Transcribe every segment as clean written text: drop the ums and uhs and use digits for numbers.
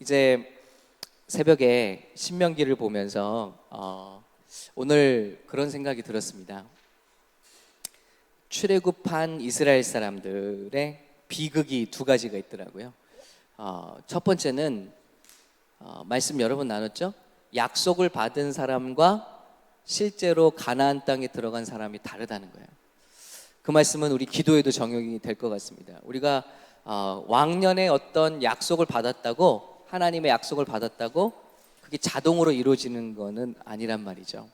이제 새벽에 신명기를 보면서 오늘 그런 생각이 들었습니다. 출애굽한 이스라엘 사람들의 비극이 두 가지가 있더라고요. 첫 번째는 말씀 여러 번 나눴죠. 약속을 받은 사람과 실제로 가나안 땅에 들어간 사람이 다르다는 거예요. 그 말씀은 우리 기도에도 적용이 될 것 같습니다. 우리가 왕년에 어떤 약속을 받았다고, 하나님의 약속을 받았다고 그게 자동으로 이루어지는 것은 아니란 말이죠.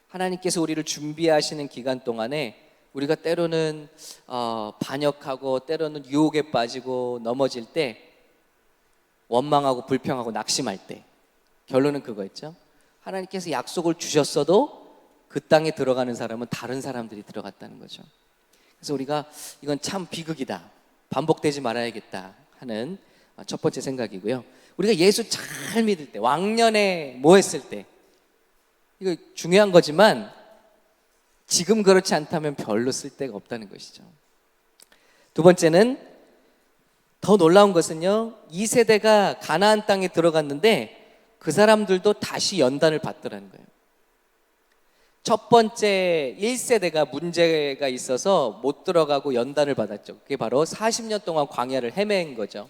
하나님께서 우리를 준비하시는 기간 동안에 우리가 때로는 반역하고 때로는 유혹에 빠지고 넘어질 때, 원망하고 불평하고 낙심할 때, 결론은 그거였죠. 하나님께서 약속을 주셨어도 그 땅에 들어가는 사람은 다른 사람들이 들어갔다는 거죠. 그래서 우리가 이건 참 비극이다, 반복되지 말아야겠다 하는 첫 번째 생각이고요. 우리가 예수 잘 믿을 때, 왕년에 뭐 했을 때, 이거 중요한 거지만 지금 그렇지 않다면 별로 쓸데가 없다는 것이죠. 두 번째는, 더 놀라운 것은요, 이 세대가 가나안 땅에 들어갔는데 그 사람들도 다시 연단을 받더라는 거예요. 첫 번째 1세대가 문제가 있어서 못 들어가고 연단을 받았죠. 그게 바로 40년 동안 광야를 헤맨 거죠.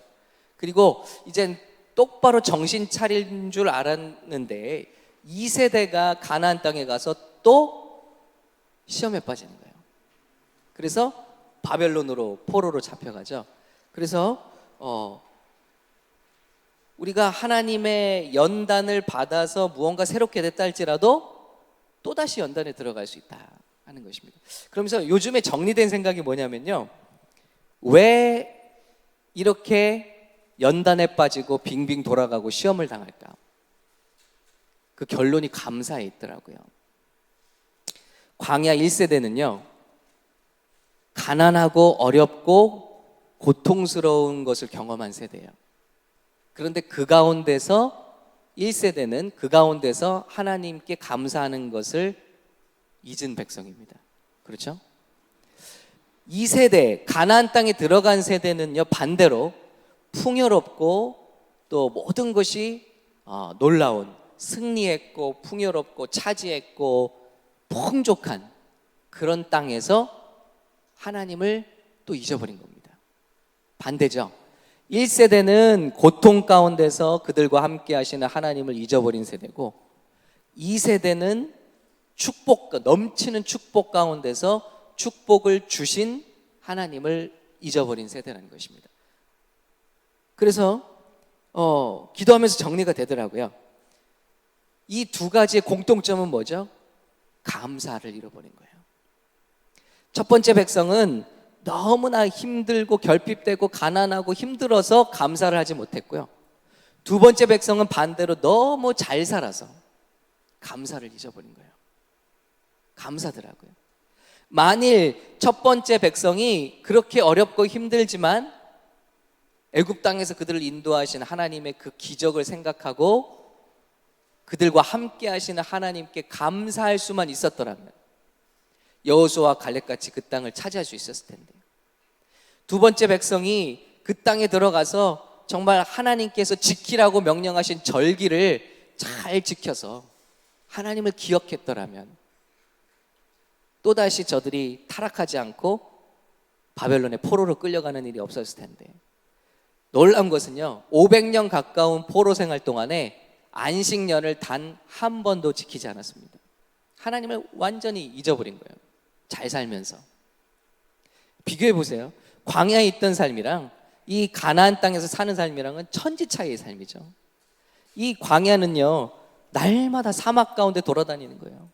그리고 이젠 똑바로 정신 차린 줄 알았는데 2세대가 가나안 땅에 가서 또 시험에 빠지는 거예요. 그래서 바벨론으로, 포로로 잡혀가죠. 그래서 우리가 하나님의 연단을 받아서 무언가 새롭게 됐다 할지라도 또다시 연단에 들어갈 수 있다 하는 것입니다. 그러면서 요즘에 정리된 생각이 뭐냐면요, 왜 이렇게 연단에 빠지고 빙빙 돌아가고 시험을 당할까? 그 결론이 감사에 있더라고요. 광야 1세대는요, 가난하고 어렵고 고통스러운 것을 경험한 세대예요. 그런데 그 가운데서 1세대는 그 가운데서 하나님께 감사하는 것을 잊은 백성입니다. 그렇죠? 2세대, 가나안 땅에 들어간 세대는요, 반대로 풍요롭고 또 모든 것이 놀라운, 승리했고 풍요롭고 차지했고 풍족한 그런 땅에서 하나님을 또 잊어버린 겁니다. 반대죠. 1세대는 고통 가운데서 그들과 함께 하시는 하나님을 잊어버린 세대고, 2세대는 축복, 넘치는 축복 가운데서 축복을 주신 하나님을 잊어버린 세대라는 것입니다. 그래서 기도하면서 정리가 되더라고요. 이 두 가지의 공통점은 뭐죠? 감사를 잃어버린 거예요. 첫 번째 백성은 너무나 힘들고 결핍되고 가난하고 힘들어서 감사를 하지 못했고요. 두 번째 백성은 반대로 너무 잘 살아서 감사를 잊어버린 거예요. 감사더라고요. 만일 첫 번째 백성이 그렇게 어렵고 힘들지만 애굽 땅에서 그들을 인도하신 하나님의 그 기적을 생각하고 그들과 함께 하시는 하나님께 감사할 수만 있었더라면 여호수아와 갈렙같이 그 땅을 차지할 수 있었을 텐데, 두 번째 백성이 그 땅에 들어가서 정말 하나님께서 지키라고 명령하신 절기를 잘 지켜서 하나님을 기억했더라면 또다시 저들이 타락하지 않고 바벨론의 포로로 끌려가는 일이 없었을 텐데, 놀라운 것은요, 500년 가까운 포로 생활 동안에 안식년을 단 한 번도 지키지 않았습니다. 하나님을 완전히 잊어버린 거예요. 잘 살면서. 비교해 보세요. 광야에 있던 삶이랑 이 가나안 땅에서 사는 삶이랑은 천지 차이의 삶이죠. 이 광야는요, 날마다 사막 가운데 돌아다니는 거예요.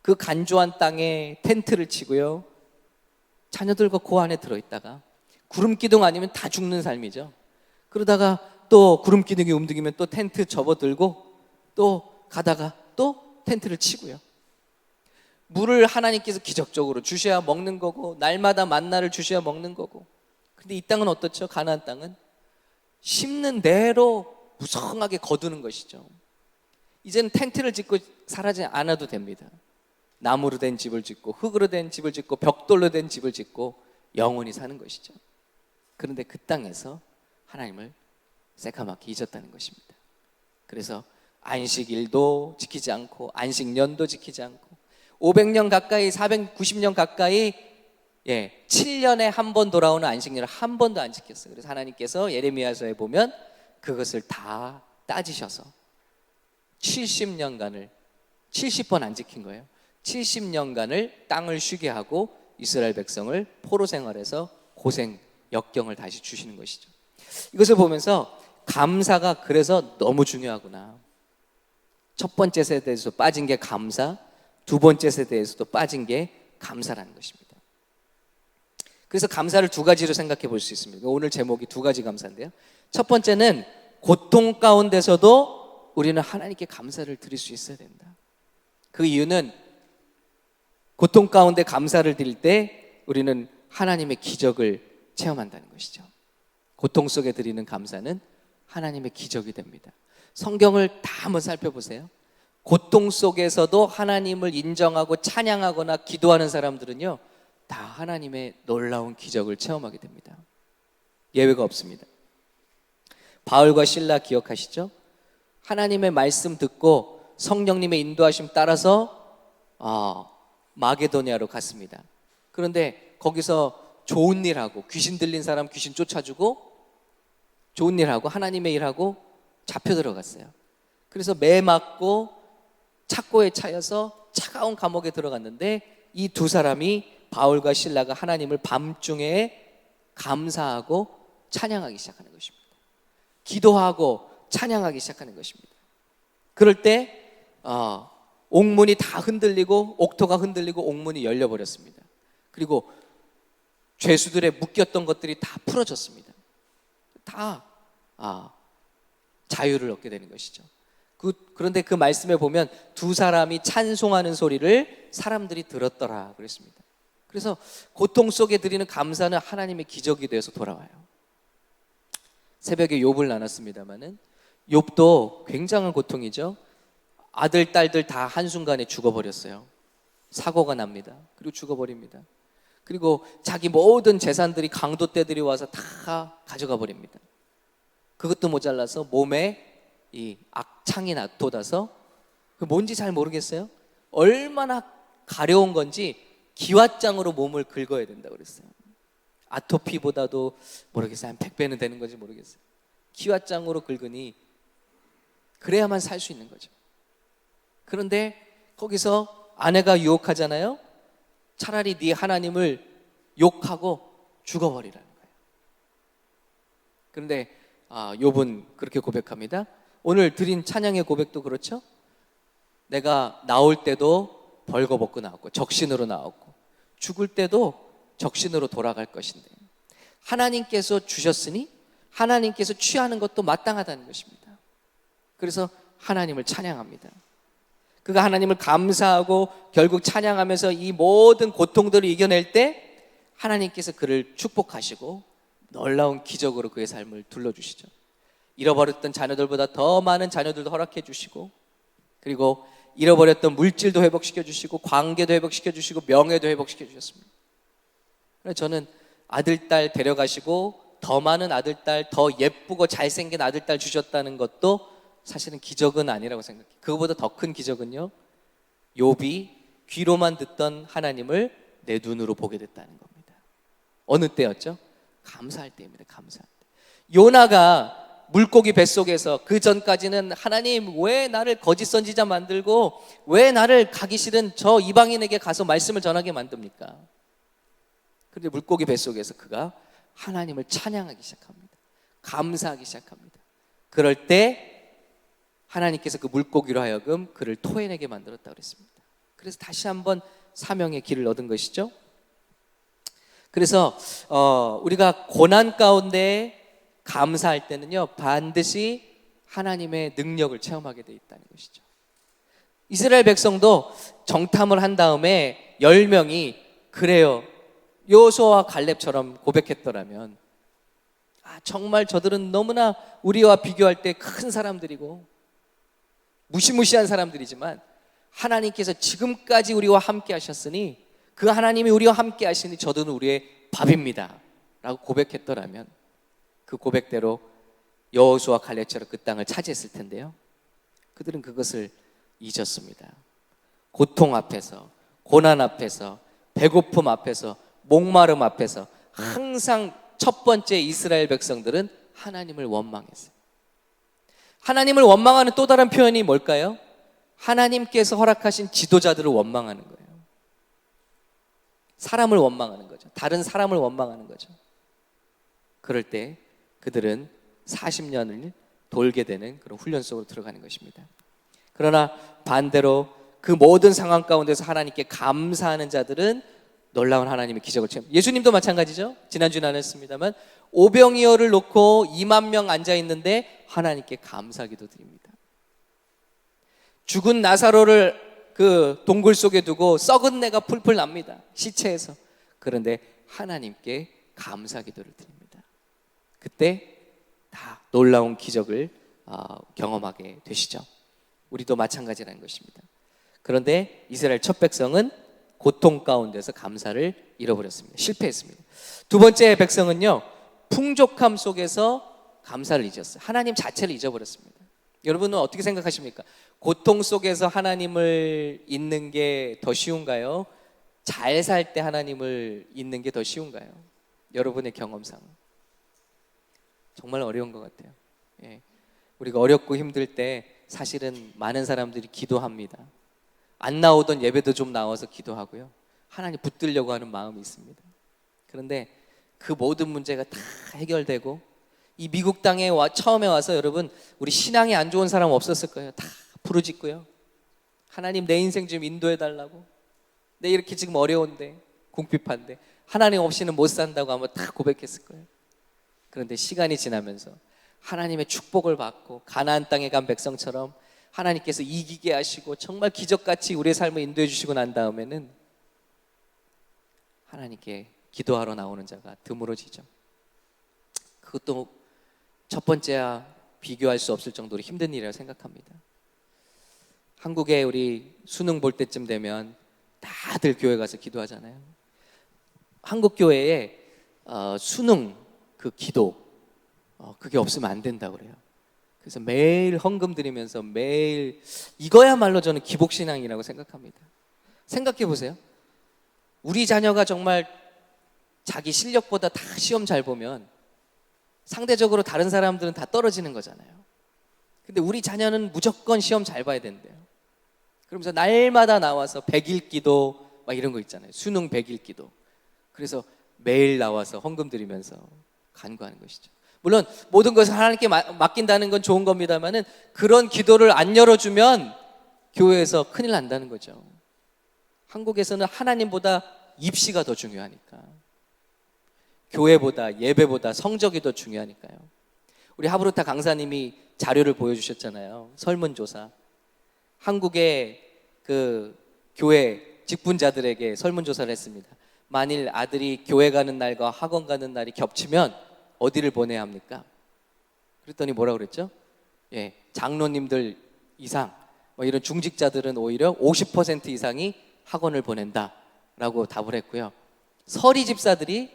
그 간조한 땅에 텐트를 치고요, 자녀들과 그 안에 들어있다가 구름 기둥 아니면 다 죽는 삶이죠. 그러다가 또 구름 기둥이 움직이면 또 텐트 접어들고 또 가다가 또 텐트를 치고요. 물을 하나님께서 기적적으로 주셔야 먹는 거고, 날마다 만나를 주셔야 먹는 거고. 근데 이 땅은 어떻죠? 가나안 땅은 심는 대로 무성하게 거두는 것이죠. 이제는 텐트를 짓고 살지 않아도 됩니다. 나무로 된 집을 짓고 흙으로 된 집을 짓고 벽돌로 된 집을 짓고 영원히 사는 것이죠. 그런데 그 땅에서 하나님을 새까맣게 잊었다는 것입니다. 그래서 안식일도 지키지 않고 안식년도 지키지 않고 500년 가까이 490년 가까이 7년에 한 번 돌아오는 안식년을 한 번도 안 지켰어요. 그래서 하나님께서 예레미야서에 보면 그것을 다 따지셔서 70년간을 70번 안 지킨 거예요. 70년간을 땅을 쉬게 하고 이스라엘 백성을 포로 생활에서 고생 역경을 다시 주시는 것이죠. 이것을 보면서 감사가 그래서 너무 중요하구나. 첫 번째 세대에서 빠진 게 감사, 두 번째 세대에서도 빠진 게 감사라는 것입니다. 그래서 감사를 두 가지로 생각해 볼 수 있습니다. 오늘 제목이 두 가지 감사인데요. 첫 번째는 고통 가운데서도 우리는 하나님께 감사를 드릴 수 있어야 된다. 그 이유는 고통 가운데 감사를 드릴 때 우리는 하나님의 기적을 체험한다는 것이죠. 고통 속에 드리는 감사는 하나님의 기적이 됩니다. 성경을 다 한번 살펴보세요. 고통 속에서도 하나님을 인정하고 찬양하거나 기도하는 사람들은요, 다 하나님의 놀라운 기적을 체험하게 됩니다. 예외가 없습니다. 바울과 실라 기억하시죠? 하나님의 말씀 듣고 성령님의 인도하심 따라서 마게도냐로 갔습니다. 그런데 거기서 좋은 일하고 귀신 들린 사람 귀신 쫓아주고 좋은 일하고 하나님의 일하고 잡혀 들어갔어요. 그래서 매 맞고 착고에 차여서 차가운 감옥에 들어갔는데 이 두 사람이 바울과 실라가 하나님을 밤중에 감사하고 찬양하기 시작하는 것입니다. 기도하고 찬양하기 시작하는 것입니다. 그럴 때 옥문이 다 흔들리고 옥토가 흔들리고 옥문이 열려버렸습니다. 그리고 죄수들의 묶였던 것들이 다 풀어졌습니다. 다 자유를 얻게 되는 것이죠. 그런데 그 말씀에 보면 두 사람이 찬송하는 소리를 사람들이 들었더라 그랬습니다. 그래서 고통 속에 드리는 감사는 하나님의 기적이 되어서 돌아와요. 새벽에 욥을 나눴습니다마는 욥도 굉장한 고통이죠. 아들, 딸들 다 한순간에 죽어버렸어요. 사고가 납니다. 그리고 죽어버립니다. 그리고 자기 모든 재산들이 강도떼들이 와서 다 가져가 버립니다. 그것도 모자라서 몸에 이 악창이 돋아서 뭔지 잘 모르겠어요. 얼마나 가려운 건지 기왓장으로 몸을 긁어야 된다고 그랬어요. 아토피보다도 모르겠어요. 한 100배는 되는 건지 모르겠어요. 기왓장으로 긁으니 그래야만 살 수 있는 거죠. 그런데 거기서 아내가 유혹하잖아요. 차라리 네 하나님을 욕하고 죽어버리라는 거예요. 그런데 욥은 그렇게 고백합니다. 오늘 드린 찬양의 고백도 그렇죠. 내가 나올 때도 벌거벗고 나왔고 적신으로 나왔고 죽을 때도 적신으로 돌아갈 것인데 하나님께서 주셨으니 하나님께서 취하는 것도 마땅하다는 것입니다. 그래서 하나님을 찬양합니다. 그가 하나님을 감사하고 결국 찬양하면서 이 모든 고통들을 이겨낼 때 하나님께서 그를 축복하시고 놀라운 기적으로 그의 삶을 둘러주시죠. 잃어버렸던 자녀들보다 더 많은 자녀들도 허락해 주시고 그리고 잃어버렸던 물질도 회복시켜 주시고 관계도 회복시켜 주시고 명예도 회복시켜 주셨습니다. 그래서 저는 아들, 딸 데려가시고 더 많은 아들, 딸, 더 예쁘고 잘생긴 아들, 딸 주셨다는 것도 사실은 기적은 아니라고 생각해요. 그거보다 더 큰 기적은요, 욥이 귀로만 듣던 하나님을 내 눈으로 보게 됐다는 겁니다. 어느 때였죠? 감사할 때입니다. 감사할 때. 요나가 물고기 뱃속에서 그 전까지는 하나님 왜 나를 거짓 선지자 만들고 왜 나를 가기 싫은 저 이방인에게 가서 말씀을 전하게 만듭니까? 그런데 물고기 뱃속에서 그가 하나님을 찬양하기 시작합니다. 감사하기 시작합니다. 그럴 때 하나님께서 그 물고기로 하여금 그를 토해내게 만들었다고 그랬습니다. 그래서 다시 한번 사명의 길을 얻은 것이죠. 그래서 우리가 고난 가운데 감사할 때는요, 반드시 하나님의 능력을 체험하게 돼 있다는 것이죠. 이스라엘 백성도 정탐을 한 다음에 10명이 그래요, 여호수아와 갈렙처럼 고백했더라면 정말 저들은 너무나 우리와 비교할 때 큰 사람들이고 무시무시한 사람들이지만 하나님께서 지금까지 우리와 함께 하셨으니 그 하나님이 우리와 함께 하시니 저도 우리의 밥입니다 라고 고백했더라면 그 고백대로 여호수아 갈렙처럼 그 땅을 차지했을 텐데요. 그들은 그것을 잊었습니다. 고통 앞에서, 고난 앞에서, 배고픔 앞에서, 목마름 앞에서 항상 첫 번째 이스라엘 백성들은 하나님을 원망했어요. 하나님을 원망하는 또 다른 표현이 뭘까요? 하나님께서 허락하신 지도자들을 원망하는 거예요. 사람을 원망하는 거죠. 다른 사람을 원망하는 거죠. 그럴 때 그들은 40년을 돌게 되는 그런 훈련 속으로 들어가는 것입니다. 그러나 반대로 그 모든 상황 가운데서 하나님께 감사하는 자들은 놀라운 하나님의 기적을 체험. 예수님도 마찬가지죠. 지난주에 나눴습니다만 오병이어를 놓고 2만 명 앉아 있는데 하나님께 감사 기도 드립니다. 죽은 나사로를 그 동굴 속에 두고 썩은 내가 풀풀 납니다. 시체에서. 그런데 하나님께 감사 기도를 드립니다. 그때 다 놀라운 기적을 경험하게 되시죠. 우리도 마찬가지라는 것입니다. 그런데 이스라엘 첫 백성은 고통 가운데서 감사를 잃어버렸습니다. 실패했습니다. 두 번째 백성은요, 풍족함 속에서 감사를 잊었어요. 하나님 자체를 잊어버렸습니다. 여러분은 어떻게 생각하십니까? 고통 속에서 하나님을 잊는 게 더 쉬운가요? 잘 살 때 하나님을 잊는 게 더 쉬운가요? 여러분의 경험상 정말 어려운 것 같아요. 예. 우리가 어렵고 힘들 때 사실은 많은 사람들이 기도합니다. 안 나오던 예배도 좀 나와서 기도하고요. 하나님 붙들려고 하는 마음이 있습니다. 그런데 그 모든 문제가 다 해결되고 이 미국 땅에 처음에 와서 여러분 우리 신앙이 안 좋은 사람 없었을 거예요. 다 부르짖고요. 하나님 내 인생 좀 인도해 달라고. 내 이렇게 지금 어려운데 궁핍한데 하나님 없이는 못 산다고 아마 다 고백했을 거예요. 그런데 시간이 지나면서 하나님의 축복을 받고 가나안 땅에 간 백성처럼 하나님께서 이기게 하시고 정말 기적같이 우리의 삶을 인도해 주시고 난 다음에는 하나님께 기도하러 나오는 자가 드물어지죠. 그것도 첫 번째와 비교할 수 없을 정도로 힘든 일이라고 생각합니다. 한국에 우리 수능 볼 때쯤 되면 다들 교회 가서 기도하잖아요. 한국 교회에 수능 그 기도 그게 없으면 안 된다고 그래요. 그래서 매일 헌금 드리면서 매일 이거야말로 저는 기복신앙이라고 생각합니다. 생각해 보세요. 우리 자녀가 정말 자기 실력보다 다 시험 잘 보면 상대적으로 다른 사람들은 다 떨어지는 거잖아요. 근데 우리 자녀는 무조건 시험 잘 봐야 된대요. 그러면서 날마다 나와서 100일 기도 막 이런 거 있잖아요. 수능 100일 기도. 그래서 매일 나와서 헌금 드리면서 간구하는 것이죠. 물론 모든 것을 하나님께 맡긴다는 건 좋은 겁니다만은 그런 기도를 안 열어주면 교회에서 큰일 난다는 거죠. 한국에서는 하나님보다 입시가 더 중요하니까, 교회보다 예배보다 성적이 더 중요하니까요. 우리 하브루타 강사님이 자료를 보여주셨잖아요. 설문조사. 한국의 그 교회 직분자들에게 설문조사를 했습니다. 만일 아들이 교회 가는 날과 학원 가는 날이 겹치면 어디를 보내야 합니까? 그랬더니 뭐라고 그랬죠? 예, 장로님들 이상 뭐 이런 중직자들은 오히려 50% 이상이 학원을 보낸다라고 답을 했고요. 서리 집사들이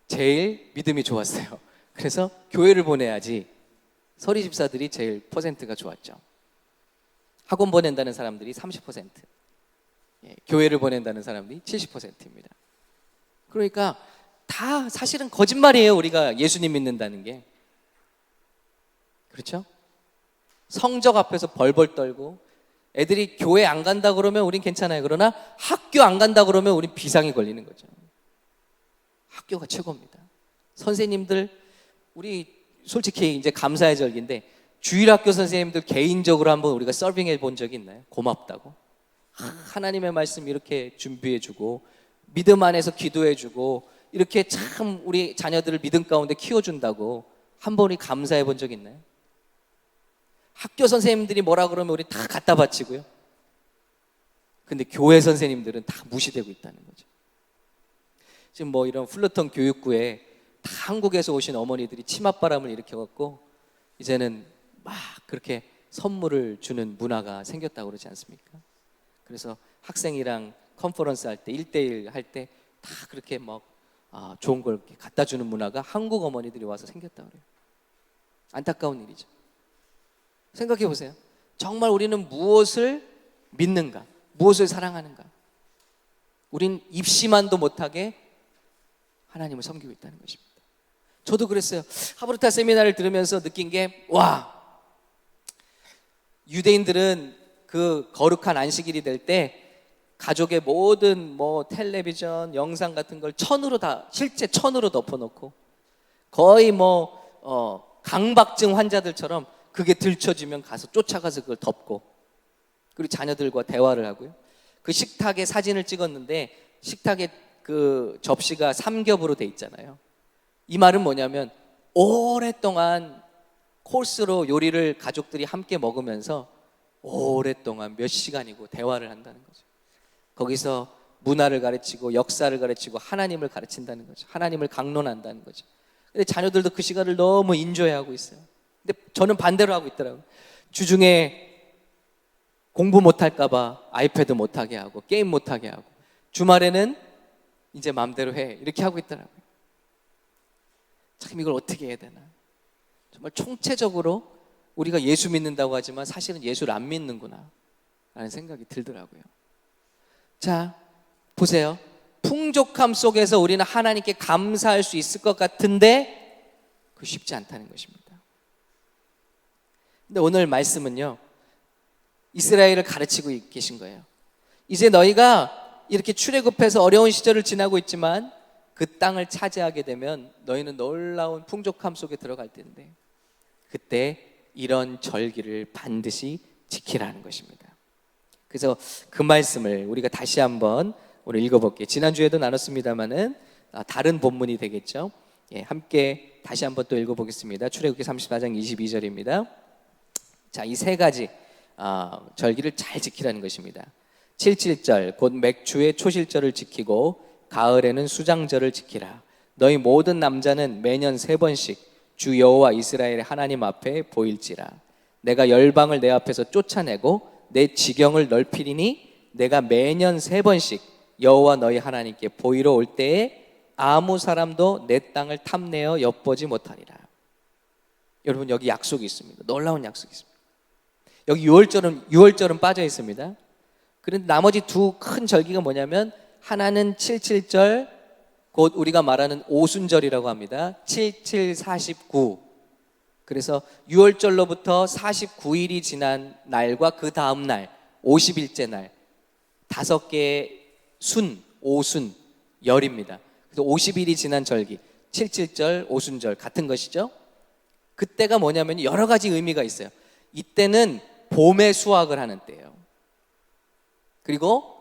제일 믿음이 좋았어요. 그래서 교회를 보내야지. 서리 집사들이 제일 퍼센트가 좋았죠. 학원 보낸다는 사람들이 30%, 교회를 보낸다는 사람들이 70%입니다. 그러니까 다 사실은 거짓말이에요. 우리가 예수님 믿는다는 게. 그렇죠? 성적 앞에서 벌벌 떨고 애들이 교회 안 간다 그러면 우린 괜찮아요. 그러나 학교 안 간다 그러면 우린 비상이 걸리는 거죠. 학교가 최고입니다. 선생님들, 우리 솔직히 이제 감사의 절기인데 주일학교 선생님들 개인적으로 한번 우리가 서빙해 본 적이 있나요? 고맙다고. 하나님의 말씀 이렇게 준비해 주고 믿음 안에서 기도해 주고 이렇게 참 우리 자녀들을 믿음 가운데 키워준다고 한 번이 감사해 본 적 있나요? 학교 선생님들이 뭐라 그러면 우리 다 갖다 바치고요. 근데 교회 선생님들은 다 무시되고 있다는 거죠. 지금 뭐 이런 플루턴 교육부에 다 한국에서 오신 어머니들이 치맛바람을 일으켜갖고 이제는 막 그렇게 선물을 주는 문화가 생겼다고 그러지 않습니까? 그래서 학생이랑 컨퍼런스 할 때 1대1 할 때 다 그렇게 막 좋은 걸 이렇게 갖다 주는 문화가 한국 어머니들이 와서 생겼다고 그래요. 안타까운 일이죠. 생각해 보세요. 정말 우리는 무엇을 믿는가? 무엇을 사랑하는가? 우린 입시만도 못하게 하나님을 섬기고 있다는 것입니다. 저도 그랬어요. 하브르타 세미나를 들으면서 느낀 게, 와, 유대인들은 그 거룩한 안식일이 될 때 가족의 모든 뭐 텔레비전, 영상 같은 걸 실제 천으로 덮어놓고 거의 강박증 환자들처럼 그게 들춰지면 가서 쫓아가서 그걸 덮고, 그리고 자녀들과 대화를 하고요. 그 식탁에 사진을 찍었는데 식탁에 그 접시가 삼겹으로 돼 있잖아요. 이 말은 뭐냐면 오랫동안 코스로 요리를 가족들이 함께 먹으면서 오랫동안 몇 시간이고 대화를 한다는 거죠. 거기서 문화를 가르치고 역사를 가르치고 하나님을 가르친다는 거죠. 하나님을 강론한다는 거죠. 근데 자녀들도 그 시간을 너무 인조해하고 있어요. 근데 저는 반대로 하고 있더라고요. 주중에 공부 못할까 봐 아이패드 못하게 하고 게임 못하게 하고, 주말에는 이제 마음대로 해, 이렇게 하고 있더라고요. 참 이걸 어떻게 해야 되나. 정말 총체적으로 우리가 예수 믿는다고 하지만 사실은 예수를 안 믿는구나 라는 생각이 들더라고요. 자, 보세요. 풍족함 속에서 우리는 하나님께 감사할 수 있을 것 같은데 그 쉽지 않다는 것입니다. 근데 오늘 말씀은요, 이스라엘을 가르치고 계신 거예요. 이제 너희가 이렇게 출애굽해서 어려운 시절을 지나고 있지만 그 땅을 차지하게 되면 너희는 놀라운 풍족함 속에 들어갈 텐데 그때 이런 절기를 반드시 지키라는 것입니다. 그래서 그 말씀을 우리가 다시 한번 오늘 읽어볼게요. 지난주에도 나눴습니다마는 다른 본문이 되겠죠. 함께 다시 한번 또 읽어보겠습니다. 출애굽기 34장 22절입니다. 자, 이 세 가지 절기를 잘 지키라는 것입니다. 77절 곧 맥주의 초실절을 지키고 가을에는 수장절을 지키라. 너희 모든 남자는 매년 3번씩 주 여호와 이스라엘의 하나님 앞에 보일지라. 내가 열방을 내 앞에서 쫓아내고 내 지경을 넓히리니 내가 매년 3번씩 여호와 너희 하나님께 보이러 올 때에 아무 사람도 내 땅을 탐내어 엿보지 못하리라. 여러분, 여기 약속이 있습니다. 놀라운 약속이 있습니다. 여기 6월절은 빠져 있습니다. 그런데 나머지 두 큰 절기가 뭐냐면, 하나는 77절, 곧 우리가 말하는 오순절이라고 합니다. 77, 49. 그래서 6월절로부터 49일이 지난 날과 그 다음 날 50일째 날 5개의 오순, 열입니다. 그래서 50일이 지난 절기, 77절, 오순절 같은 것이죠. 그때가 뭐냐면 여러 가지 의미가 있어요. 이때는 봄에 수확을 하는 때예요. 그리고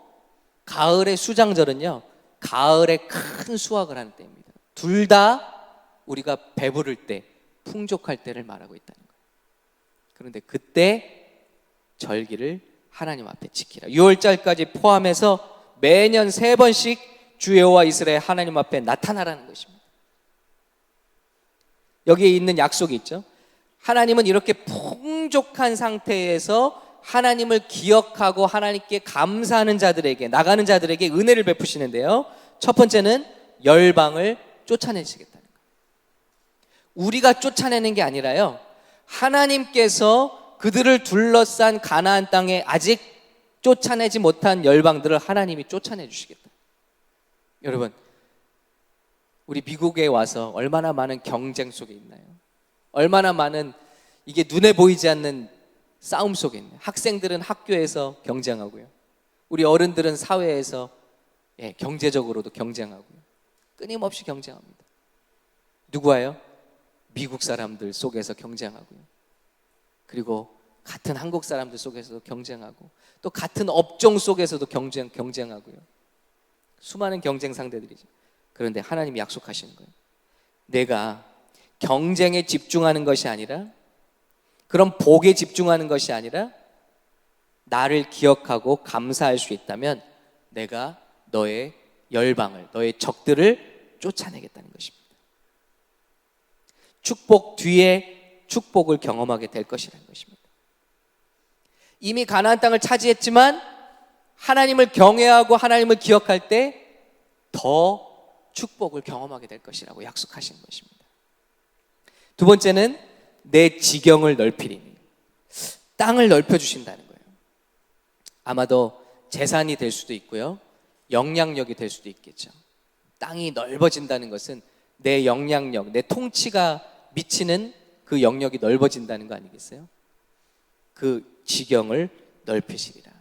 가을의 수장절은요, 가을에 큰 수확을 하는 때입니다. 둘 다 우리가 배부를 때, 풍족할 때를 말하고 있다는 거예요. 그런데 그때 절기를 하나님 앞에 지키라. 6월절까지 포함해서 매년 3번씩 주 여호와 이스라엘 하나님 앞에 나타나라는 것입니다. 여기에 있는 약속이 있죠. 하나님은 이렇게 풍족한 상태에서 하나님을 기억하고 하나님께 감사하는 자들에게, 나가는 자들에게 은혜를 베푸시는데요, 첫 번째는 열방을 쫓아내시겠다는 거예요. 우리가 쫓아내는 게 아니라요, 하나님께서 그들을 둘러싼 가나안 땅에 아직 쫓아내지 못한 열방들을 하나님이 쫓아내 주시겠다. 여러분, 우리 미국에 와서 얼마나 많은 경쟁 속에 있나요? 얼마나 많은, 이게 눈에 보이지 않는 싸움 속에 있나요? 학생들은 학교에서 경쟁하고요, 우리 어른들은 사회에서 경제적으로도 경쟁하고요, 끊임없이 경쟁합니다. 누구와요? 미국 사람들 속에서 경쟁하고요, 그리고 같은 한국 사람들 속에서도 경쟁하고, 또 같은 업종 속에서도 경쟁하고요. 수많은 경쟁 상대들이죠. 그런데 하나님이 약속하시는 거예요. 내가 경쟁에 집중하는 것이 아니라, 그런 복에 집중하는 것이 아니라, 나를 기억하고 감사할 수 있다면 내가 너의 열방을, 너의 적들을 쫓아내겠다는 것입니다. 축복 뒤에 축복을 경험하게 될 것이라는 것입니다. 이미 가나안 땅을 차지했지만 하나님을 경외하고 하나님을 기억할 때 더 축복을 경험하게 될 것이라고 약속하신 것입니다. 두 번째는 내 지경을 넓히리니, 땅을 넓혀주신다는 거예요. 아마도 재산이 될 수도 있고요, 영향력이 될 수도 있겠죠. 땅이 넓어진다는 것은 내 영향력, 내 통치가 미치는 그 영역이 넓어진다는 거 아니겠어요? 그 지경을 넓히시리라.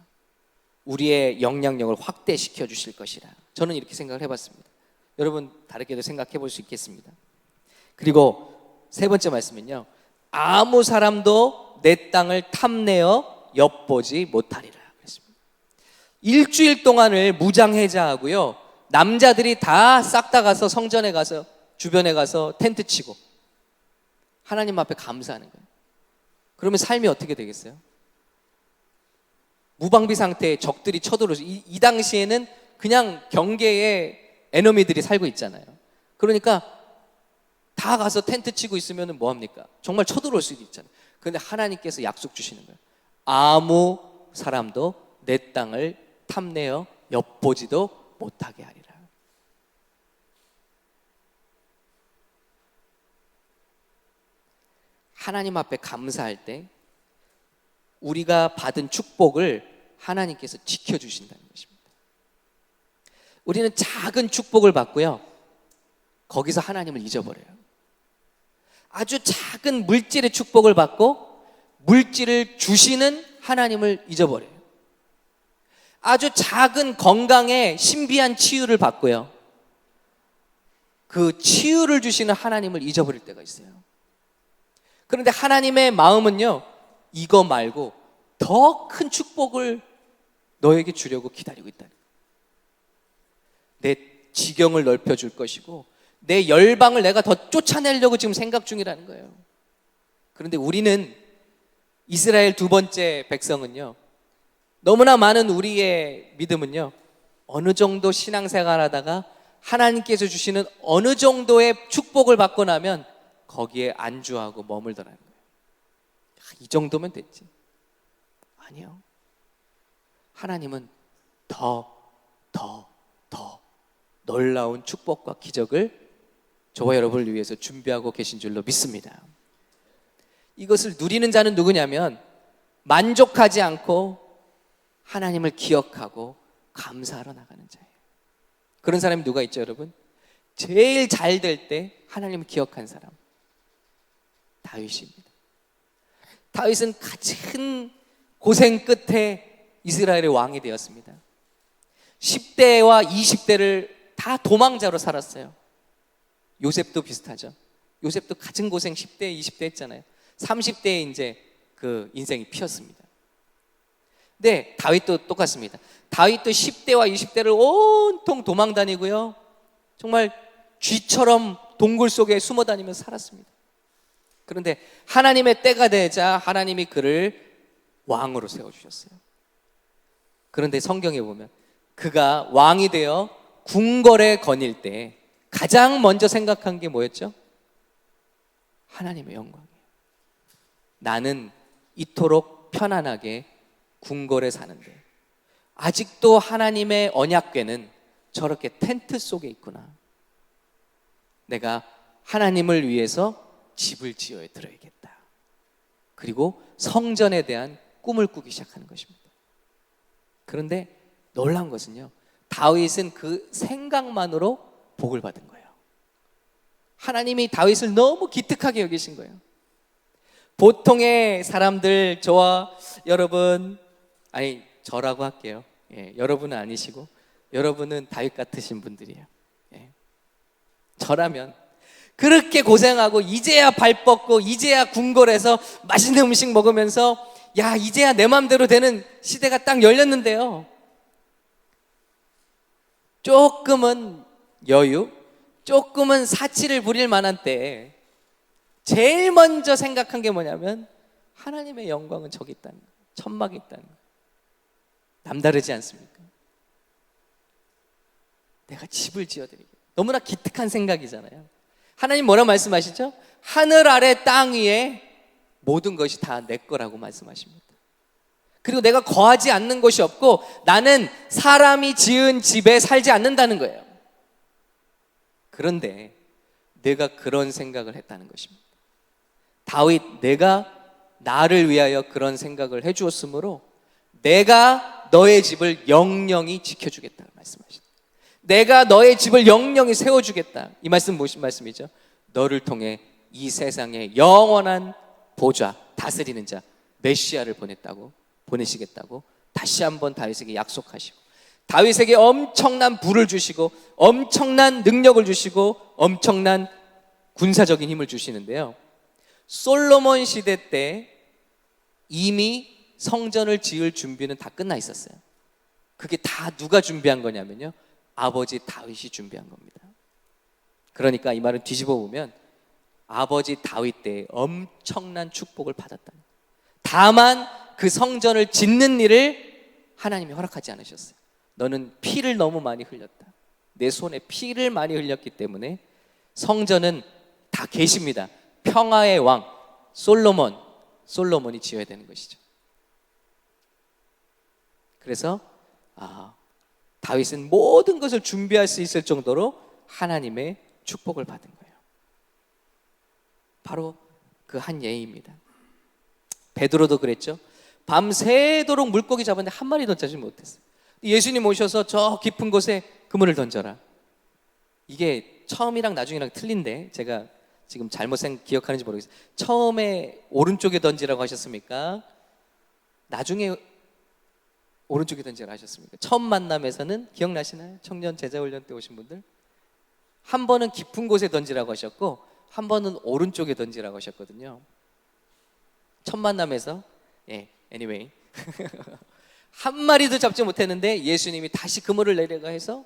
우리의 영향력을 확대시켜 주실 것이라. 저는 이렇게 생각을 해봤습니다. 여러분 다르게도 생각해 볼 수 있겠습니다. 그리고 세 번째 말씀은요, 아무 사람도 내 땅을 탐내어 엿보지 못하리라 그랬습니다. 일주일 동안을 무장해제하고요, 남자들이 다 싹 다 가서 성전에 가서 주변에 가서 텐트 치고 하나님 앞에 감사하는 거예요. 그러면 삶이 어떻게 되겠어요? 무방비 상태에 적들이 쳐들어오죠. 이 당시에는 그냥 경계에 에너미들이 살고 있잖아요. 그러니까 다 가서 텐트 치고 있으면 뭐합니까? 정말 쳐들어올 수도 있잖아요. 그런데 하나님께서 약속 주시는 거예요. 아무 사람도 내 땅을 탐내어 엿보지도 못하게 하리라. 하나님 앞에 감사할 때 우리가 받은 축복을 하나님께서 지켜주신다는 것입니다. 우리는 작은 축복을 받고요, 거기서 하나님을 잊어버려요. 아주 작은 물질의 축복을 받고 물질을 주시는 하나님을 잊어버려요. 아주 작은 건강에 신비한 치유를 받고요, 그 치유를 주시는 하나님을 잊어버릴 때가 있어요. 그런데 하나님의 마음은요, 이거 말고 더 큰 축복을 너에게 주려고 기다리고 있다는 거예요. 내 지경을 넓혀줄 것이고 내 열방을 내가 더 쫓아내려고 지금 생각 중이라는 거예요. 그런데 우리는, 이스라엘 두 번째 백성은요, 너무나 많은 우리의 믿음은요, 어느 정도 신앙생활 하다가 하나님께서 주시는 어느 정도의 축복을 받고 나면 거기에 안주하고 머물더라는 거예요. 이 정도면 됐지. 아니요. 하나님은 더 놀라운 축복과 기적을 저와 여러분을 위해서 준비하고 계신 줄로 믿습니다. 이것을 누리는 자는 누구냐면, 만족하지 않고 하나님을 기억하고 감사하러 나가는 자예요. 그런 사람이 누가 있죠, 여러분? 제일 잘 될 때 하나님을 기억한 사람, 다윗입니다. 다윗은 가진 고생 끝에 이스라엘의 왕이 되었습니다. 10대와 20대를 다 도망자로 살았어요. 요셉도 비슷하죠. 요셉도 가진 고생 10대, 20대 했잖아요. 30대에 이제 그 인생이 피었습니다. 네, 다윗도 똑같습니다. 다윗도 10대와 20대를 온통 도망 다니고요, 정말 쥐처럼 동굴 속에 숨어 다니면서 살았습니다. 그런데 하나님의 때가 되자 하나님이 그를 왕으로 세워주셨어요. 그런데 성경에 보면 그가 왕이 되어 궁궐에 거닐 때 가장 먼저 생각한 게 뭐였죠? 하나님의 영광이에요. 나는 이토록 편안하게 궁궐에 사는데 아직도 하나님의 언약궤는 저렇게 텐트 속에 있구나. 내가 하나님을 위해서 집을 지어야 들어야겠다. 그리고 성전에 대한 꿈을 꾸기 시작하는 것입니다. 그런데 놀라운 것은요, 다윗은 그 생각만으로 복을 받은 거예요. 하나님이 다윗을 너무 기특하게 여기신 거예요. 보통의 사람들, 저와 여러분, 아니 저라고 할게요. 예, 여러분은 아니시고 여러분은 다윗 같으신 분들이에요. 예. 저라면 그렇게 고생하고 이제야 발 뻗고 이제야 궁궐에서 맛있는 음식 먹으면서, 야, 이제야 내 마음대로 되는 시대가 딱 열렸는데요, 조금은 여유, 조금은 사치를 부릴 만한 때에 제일 먼저 생각한 게 뭐냐면 하나님의 영광은 저기 있다는 거예요. 천막에 있다는 거예요. 남다르지 않습니까? 내가 집을 지어드리겠다. 너무나 기특한 생각이잖아요. 하나님 뭐라 말씀하시죠? 하늘 아래 땅 위에 모든 것이 다 내 거라고 말씀하십니다. 그리고 내가 거하지 않는 곳이 없고 나는 사람이 지은 집에 살지 않는다는 거예요. 그런데 내가 그런 생각을 했다는 것입니다. 다윗, 내가 나를 위하여 그런 생각을 해주었으므로 내가 너의 집을 영영히 지켜주겠다 말씀하시다. 내가 너의 집을 영영히 세워주겠다. 이 말씀 무슨 말씀이죠? 너를 통해 이 세상에 영원한 보좌, 다스리는 자 메시아를 보내시겠다고 다시 한번 다윗에게 약속하시고, 다윗에게 엄청난 부를 주시고 엄청난 능력을 주시고 엄청난 군사적인 힘을 주시는데요, 솔로몬 시대 때 이미 성전을 지을 준비는 다 끝나 있었어요. 그게 다 누가 준비한 거냐면요, 아버지 다윗이 준비한 겁니다. 그러니까 이 말을 뒤집어 보면 아버지 다윗 때 엄청난 축복을 받았다. 다만 그 성전을 짓는 일을 하나님이 허락하지 않으셨어요. 너는 피를 너무 많이 흘렸다. 내 손에 피를 많이 흘렸기 때문에 성전은 다 계십니다. 평화의 왕 솔로몬이 지어야 되는 것이죠. 그래서 다윗은 모든 것을 준비할 수 있을 정도로 하나님의 축복을 받은 거예요. 바로 그 한 예입니다. 베드로도 그랬죠. 밤새도록 물고기 잡았는데 한 마리도 잡지 못했어요. 예수님 오셔서 저 깊은 곳에 그물을 던져라. 이게 처음이랑 나중이랑 틀린데 제가 지금 잘못 기억하는지 모르겠어요. 처음에 오른쪽에 던지라고 하셨습니까? 나중에 오른쪽에 던지라고 하셨습니까? 처음 만남에서는 기억나시나요? 청년 제자훈련 때 오신 분들, 한 번은 깊은 곳에 던지라고 하셨고 한 번은 오른쪽에 던지라고 하셨거든요. 첫 만남에서 anyway 한 마리도 잡지 못했는데 예수님이 다시 그물을 내려가 해서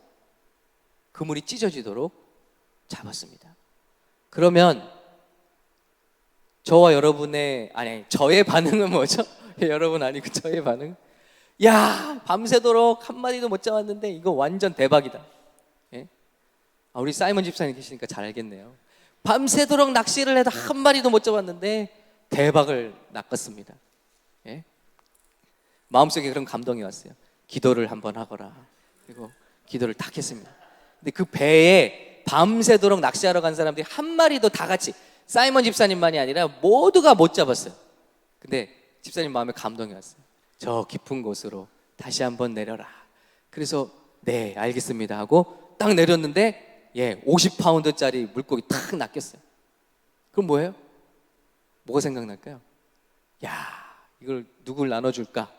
그물이 찢어지도록 잡았습니다. 그러면 저와 여러분의 저의 반응은 뭐죠? 여러분 아니고 저의 반응, 야, 밤새도록 한 마리도 못 잡았는데 이거 완전 대박이다. 우리 사이먼 집사님 계시니까 잘 알겠네요. 밤새도록 낚시를 해도 한 마리도 못 잡았는데 대박을 낚았습니다. 마음속에 그런 감동이 왔어요. 기도를 한번 하거라. 그리고 기도를 딱 했습니다. 근데 그 배에 밤새도록 낚시하러 간 사람들이 한 마리도 다 같이, 사이먼 집사님만이 아니라 모두가 못 잡았어요. 근데 집사님 마음에 감동이 왔어요. 저 깊은 곳으로 다시 한번 내려라. 그래서 네, 알겠습니다 하고 딱 내렸는데 50파운드짜리 물고기 탁 낚였어요. 그럼 뭐예요? 뭐가 생각날까요? 야, 이걸 누굴 나눠줄까?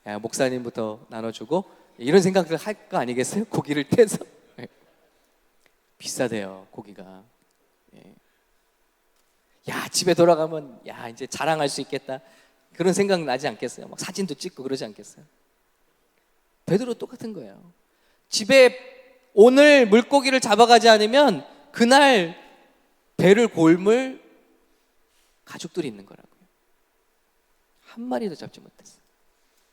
야, 목사님부터 나눠주고, 이런 생각을 할 거 아니겠어요? 고기를 떼서 비싸대요, 고기가. 야, 집에 돌아가면 야, 이제 자랑할 수 있겠다, 그런 생각 나지 않겠어요? 막 사진도 찍고 그러지 않겠어요? 베드로 똑같은 거예요. 집에 오늘 물고기를 잡아가지 않으면 그날 배를 골물 가족들이 있는 거라고요. 한 마리도 잡지 못했어요.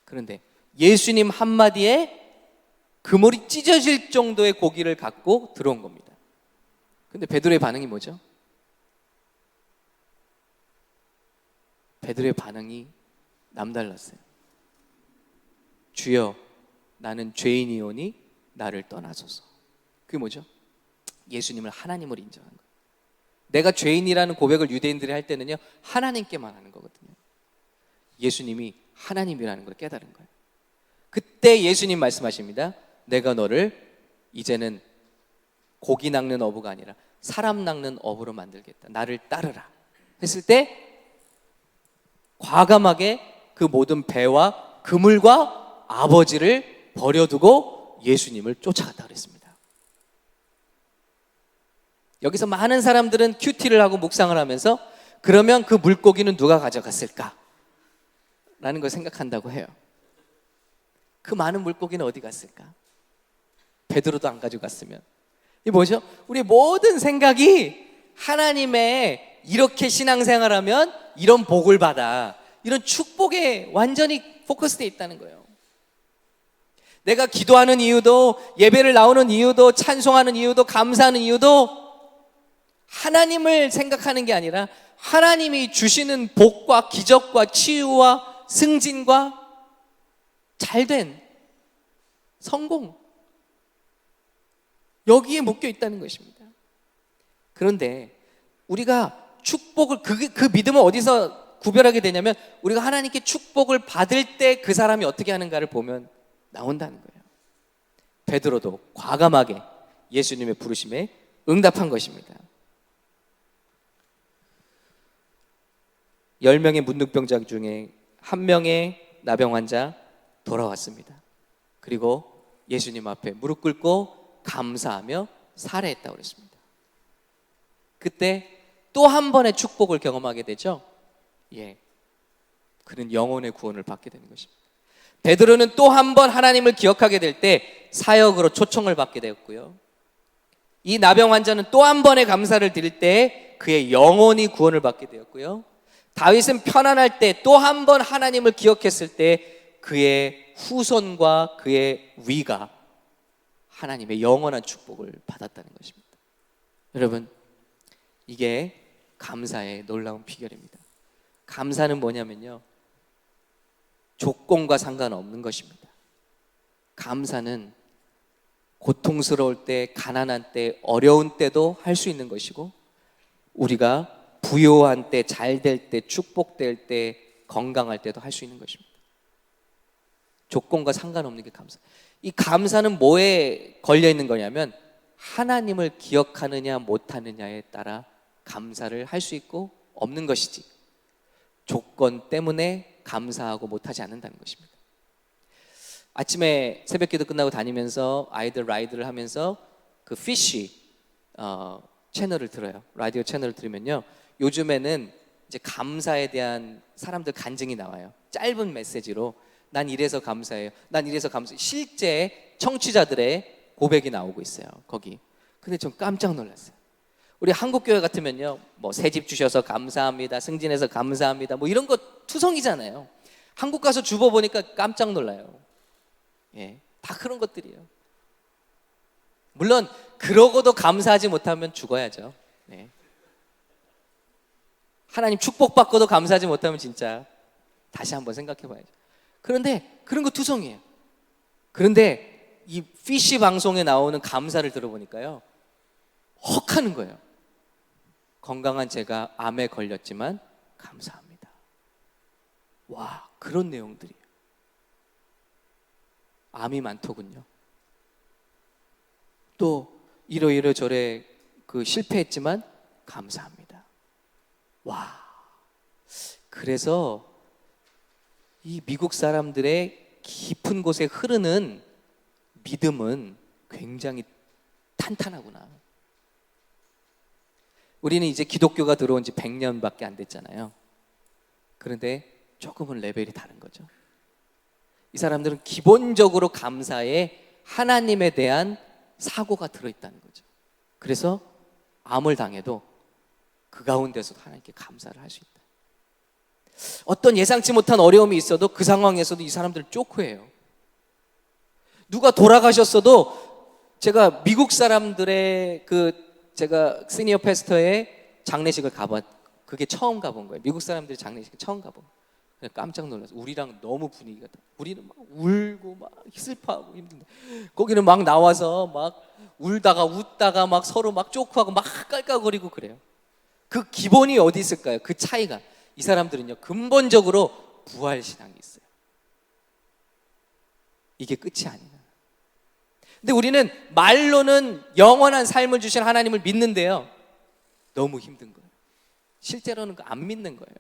그런데 예수님 한마디에 그물이 찢어질 정도의 고기를 갖고 들어온 겁니다. 근데 베드로의 반응이 뭐죠? 베드로의 반응이 남달랐어요. 주여, 나는 죄인이오니 나를 떠나소서. 그게 뭐죠? 예수님을 하나님으로 인정한 거예요. 내가 죄인이라는 고백을 유대인들이 할 때는요, 하나님께만 하는 거거든요. 예수님이 하나님이라는 걸 깨달은 거예요. 그때 예수님 말씀하십니다. 내가 너를 이제는 고기 낚는 어부가 아니라 사람 낚는 어부로 만들겠다. 나를 따르라 했을 때 과감하게 그 모든 배와 그물과 아버지를 버려두고 예수님을 쫓아갔다 그랬습니다. 여기서 많은 사람들은 큐티를 하고 묵상을 하면서 그러면 그 물고기는 누가 가져갔을까? 라는 걸 생각한다고 해요. 그 많은 물고기는 어디 갔을까? 베드로도 안 가져갔으면. 이게 뭐죠? 우리 모든 생각이 하나님의 이렇게 신앙생활하면 이런 복을 받아, 이런 축복에 완전히 포커스되어 있다는 거예요. 내가 기도하는 이유도, 예배를 나오는 이유도, 찬송하는 이유도, 감사하는 이유도 하나님을 생각하는 게 아니라 하나님이 주시는 복과 기적과 치유와 승진과 잘된 성공, 여기에 묶여 있다는 것입니다. 그런데 우리가 축복을 그 믿음을 어디서 구별하게 되냐면 우리가 하나님께 축복을 받을 때 그 사람이 어떻게 하는가를 보면 나온다는 거예요. 베드로도 과감하게 예수님의 부르심에 응답한 것입니다. 10명의 문둥병자 중에 한 명의 나병 환자 돌아왔습니다. 그리고 예수님 앞에 무릎 꿇고 감사하며 살해했다고 그랬습니다. 그때 또 한 번의 축복을 경험하게 되죠. 그는 영혼의 구원을 받게 되는 것입니다. 베드로는 또 한 번 하나님을 기억하게 될 때 사역으로 초청을 받게 되었고요. 이 나병 환자는 또 한 번의 감사를 드릴 때 그의 영혼이 구원을 받게 되었고요. 다윗은 편안할 때 또 한 번 하나님을 기억했을 때 그의 후손과 그의 위가 하나님의 영원한 축복을 받았다는 것입니다. 여러분, 이게 감사의 놀라운 비결입니다. 감사는 뭐냐면요, 조건과 상관없는 것입니다. 감사는 고통스러울 때, 가난한 때, 어려운 때도 할 수 있는 것이고, 우리가 부요한 때, 잘 될 때, 축복될 때, 건강할 때도 할 수 있는 것입니다. 조건과 상관없는 게 감사. 이 감사는 뭐에 걸려 있는 거냐면 하나님을 기억하느냐 못하느냐에 따라 감사를 할 수 있고 없는 것이지, 조건 때문에 감사하고 못하지 않는다는 것입니다. 아침에 새벽기도 끝나고 다니면서 아이들 라이드를 하면서 그 피쉬 채널을 들어요. 라디오 채널을 들으면요, 요즘에는 이제 감사에 대한 사람들 간증이 나와요. 짧은 메시지로 난 이래서 감사해요, 난 이래서 감사해요. 실제 청취자들의 고백이 나오고 있어요, 거기. 근데 좀 깜짝 놀랐어요. 우리 한국교회 같으면요, 뭐 새 집 주셔서 감사합니다, 승진해서 감사합니다, 뭐 이런 거 투성이잖아요. 한국 가서 주보 보니까 깜짝 놀라요. 다 그런 것들이에요. 물론 그러고도 감사하지 못하면 죽어야죠. 하나님 축복받고도 감사하지 못하면 진짜 다시 한번 생각해 봐야죠. 그런데 그런 거 투성이에요. 그런데 이 피쉬 방송에 나오는 감사를 들어보니까요, 헉하는 거예요. 건강한 제가 암에 걸렸지만 감사합니다. 와, 그런 내용들이에요. 암이 많더군요. 또 이러저래 실패했지만 감사합니다. 와, 그래서 이 미국 사람들의 깊은 곳에 흐르는 믿음은 굉장히 탄탄하구나. 우리는 이제 기독교가 들어온 지 100년밖에 안 됐잖아요. 그런데 조금은 레벨이 다른 거죠. 이 사람들은 기본적으로 감사에 하나님에 대한 사고가 들어있다는 거죠. 그래서 암을 당해도 그 가운데서도 하나님께 감사를 할 수 있다. 어떤 예상치 못한 어려움이 있어도 그 상황에서도 이 사람들은 쪼크해요. 누가 돌아가셨어도, 제가 미국 사람들의 제가 시니어 패스터의 장례식을 그게 처음 가본 거예요. 미국 사람들의 장례식을 처음 가본 거예요. 깜짝 놀라서 우리랑 너무 분위기가 우리는 막 울고 막 슬퍼하고 힘든데, 거기는 막 나와서 막 울다가 웃다가 막 서로 막 쪼크하고 막 깔깔거리고 그래요. 그 기본이 어디 있을까요? 그 차이가, 이 사람들은요, 근본적으로 부활신앙이 있어요. 이게 끝이 아니야. 근데 우리는 말로는 영원한 삶을 주신 하나님을 믿는데요, 너무 힘든 거예요. 실제로는 안 믿는 거예요.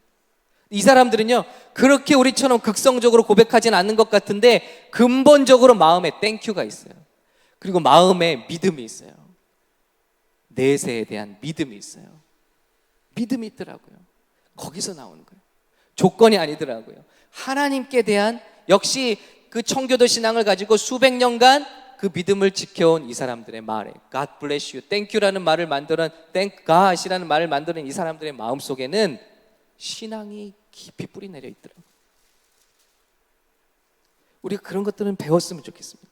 이 사람들은요, 그렇게 우리처럼 극성적으로 고백하진 않는 것 같은데 근본적으로 마음에 땡큐가 있어요. 그리고 마음에 믿음이 있어요. 내세에 대한 믿음이 있어요. 믿음이 있더라고요. 거기서 나오는 거예요. 조건이 아니더라고요. 하나님께 대한, 역시 그 청교도 신앙을 가지고 수백 년간 그 믿음을 지켜온 이 사람들의 말에 God bless you, thank you라는 말을 만드는, thank God이라는 말을 만드는 이 사람들의 마음속에는 신앙이 깊이 뿌리 내려 있더라고요. 우리가 그런 것들은 배웠으면 좋겠습니다.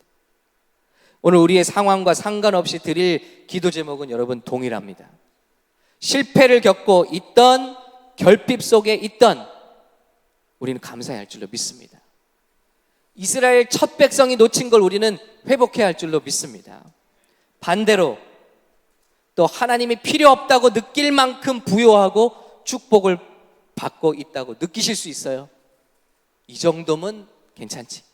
오늘 우리의 상황과 상관없이 드릴 기도 제목은 여러분 동일합니다. 실패를 겪고 있던, 결핍 속에 있던 우리는 감사해야 할 줄로 믿습니다. 이스라엘 첫 백성이 놓친 걸 우리는 회복해야 할 줄로 믿습니다. 반대로 또 하나님이 필요 없다고 느낄 만큼 부요하고 축복을 받고 있다고 느끼실 수 있어요. 이 정도면 괜찮지.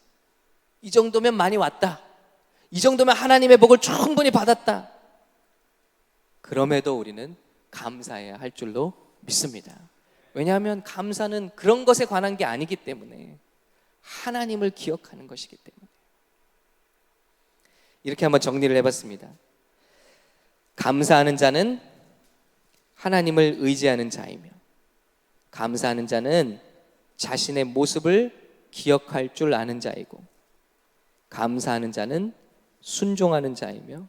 이 정도면 많이 왔다. 이 정도면 하나님의 복을 충분히 받았다. 그럼에도 우리는 감사해야 할 줄로 믿습니다. 왜냐하면 감사는 그런 것에 관한 게 아니기 때문에 하나님을 기억하는 것이기 때문에. 이렇게 한번 정리를 해봤습니다. 감사하는 자는 하나님을 의지하는 자이며, 감사하는 자는 자신의 모습을 기억할 줄 아는 자이고, 감사하는 자는 순종하는 자이며,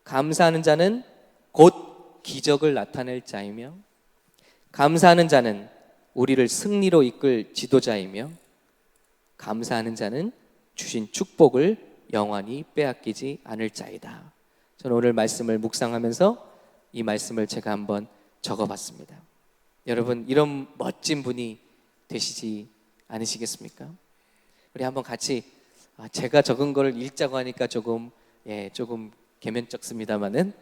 감사하는 자는 곧 기적을 나타낼 자이며, 감사하는 자는 우리를 승리로 이끌 지도자이며, 감사하는 자는 주신 축복을 영원히 빼앗기지 않을 자이다. 저는 오늘 말씀을 묵상하면서 이 말씀을 제가 한번 적어봤습니다. 여러분, 이런 멋진 분이 되시지 않으시겠습니까? 우리 한번 같이, 제가 적은 거를 읽자고 하니까 조금 개면적습니다만은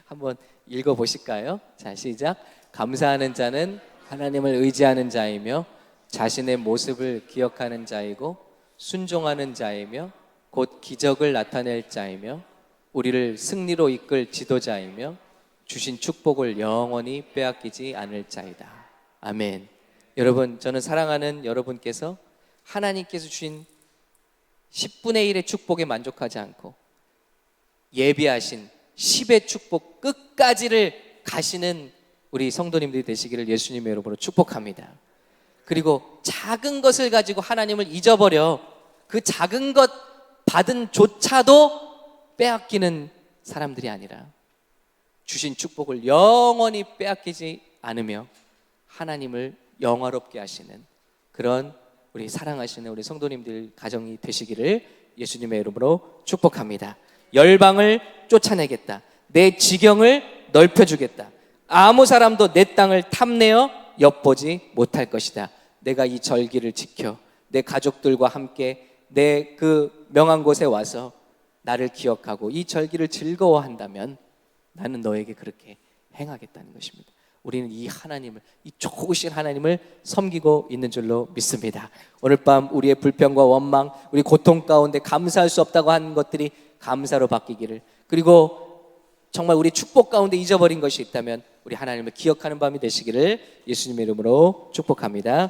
한번 읽어보실까요? 자, 시작. 감사하는 자는 하나님을 의지하는 자이며 자신의 모습을 기억하는 자이고 순종하는 자이며 곧 기적을 나타낼 자이며 우리를 승리로 이끌 지도자이며 주신 축복을 영원히 빼앗기지 않을 자이다. 아멘. 여러분, 저는 사랑하는 여러분께서 하나님께서 주신 10분의 1의 축복에 만족하지 않고 예비하신 10의 축복 끝까지를 가시는 우리 성도님들이 되시기를 예수님의 이름으로 축복합니다. 그리고 작은 것을 가지고 하나님을 잊어버려 그 작은 것 받은 조차도 빼앗기는 사람들이 아니라 주신 축복을 영원히 빼앗기지 않으며 하나님을 영화롭게 하시는 그런 우리 사랑하시는 우리 성도님들 가정이 되시기를 예수님의 이름으로 축복합니다. 열방을 쫓아내겠다. 내 지경을 넓혀주겠다. 아무 사람도 내 땅을 탐내어 엿보지 못할 것이다. 내가 이 절기를 지켜 내 가족들과 함께 내 그 명한 곳에 와서 나를 기억하고 이 절기를 즐거워한다면 나는 너에게 그렇게 행하겠다는 것입니다. 우리는 이 하나님을, 이 좋으신 하나님을 섬기고 있는 줄로 믿습니다. 오늘 밤 우리의 불평과 원망, 우리 고통 가운데 감사할 수 없다고 하는 것들이 감사로 바뀌기를, 그리고 정말 우리 축복 가운데 잊어버린 것이 있다면 우리 하나님을 기억하는 밤이 되시기를 예수님의 이름으로 축복합니다.